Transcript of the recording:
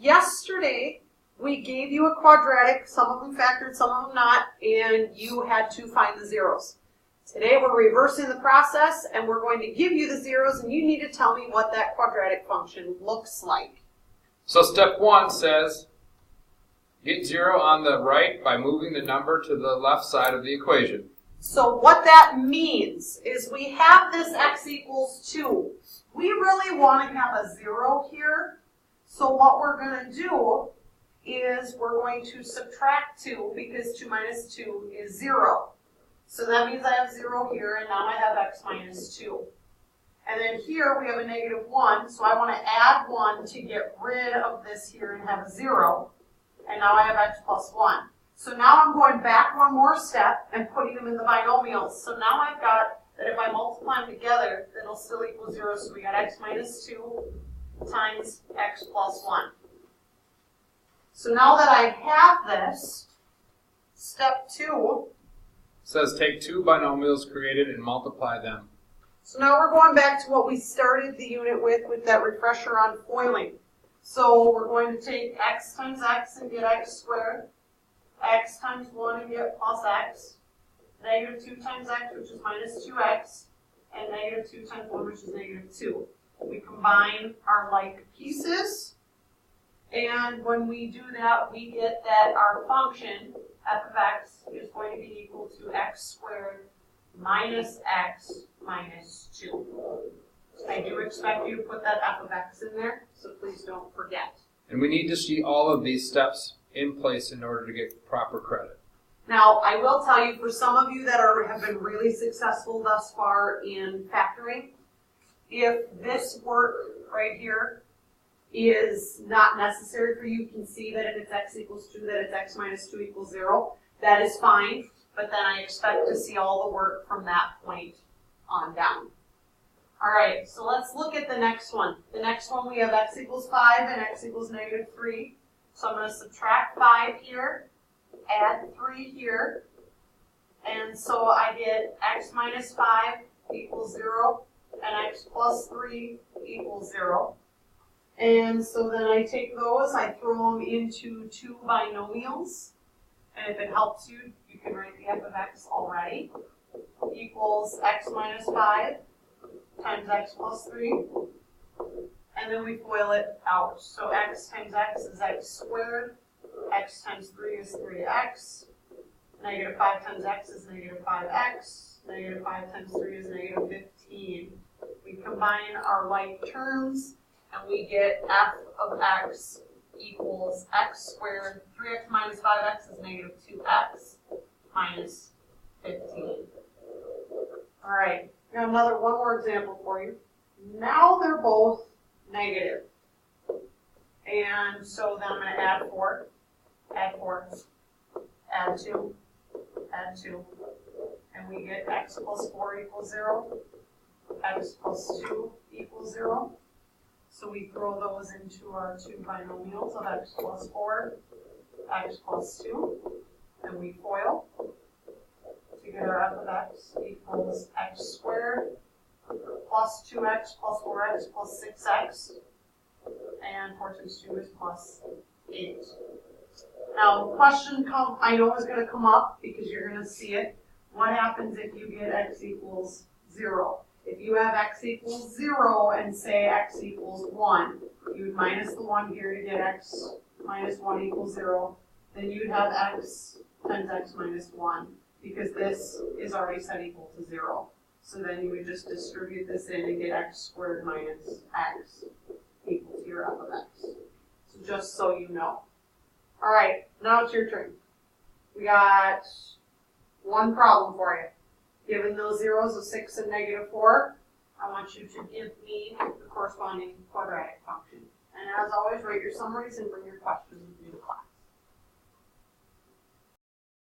yesterday we gave you a quadratic, some of them factored, some of them not, and you had to find the zeros. Today we're reversing the process and we're going to give you the zeros and you need to tell me what that quadratic function looks like. So step 1 says, get 0 on the right by moving the number to the left side of the equation. So what that means is we have this x equals 2. We really want to have a 0 here. So what we're going to do is we're going to subtract 2 because 2 minus 2 is 0. So that means I have 0 here, and now I have x minus 2. And then here we have a negative 1, so I want to add 1 to get rid of this here and have a 0. And now I have x plus 1. So now I'm going back one more step and putting them in the binomials. So now I've got that if I multiply them together, it'll still equal 0. So we got x minus 2 times x plus 1. So now that I have this, step 2 says take 2 binomials created and multiply them. So now we're going back to what we started the unit with that refresher on foiling. So we're going to take x times x and get x squared, x times 1 and get plus x, negative 2 times x, which is minus 2x, and negative 2 times 1, which is negative 2. We combine our like pieces, and when we do that, we get that our function, f of x, is going to be equal to x squared minus x minus 2. I do expect you to put that f of x in there, so please don't forget. And we need to see all of these steps in place in order to get proper credit. Now, I will tell you, for some of you that have been really successful thus far in factoring, if this work right here is not necessary for you, you can see that if it's x equals 2, that it's x minus 2 equals 0. That is fine, but then I expect to see all the work from that point on down. All right, so let's look at the next one. The next one, we have x equals 5 and x equals negative 3. So I'm going to subtract 5 here, add 3 here, and so I get x minus 5 equals 0, and x plus 3 equals 0. And so then I take those, I throw them into 2 binomials, and if it helps you, you can write the f of x already, equals x minus 5 times x plus 3, and then we FOIL it out. So x times x is x squared, x times 3 is 3x, negative 5 times x is negative 5x, negative 5 times 3 is negative 15. We combine our like terms, and we get f of x equals x squared. 3x minus 5x is negative 2x minus 15. All right, we have one more example for you. Now they're both negative. And so then I'm going to add 4, add 4, add 2, add 2. And we get x plus 4 equals 0, x plus 2 equals 0. So we throw those into our 2 binomials of x plus 4, x plus 2, and we FOIL to get our f of x equals x squared plus 2x plus 4x plus 6x, and 4 times 2 is plus 8. Now, question I know is going to come up because you're going to see it. What happens if you get x equals 0? If you have x equals 0 and say x equals 1, you would minus the 1 here to get x minus 1 equals 0. Then you'd have x times x minus 1 because this is already set equal to 0. So then you would just distribute this in and get x squared minus x equal to your f of x. So just so you know. All right, now it's your turn. We got one problem for you. Given those zeros of 6 and negative 4, I want you to give me the corresponding quadratic function. And as always, write your summaries and bring your questions.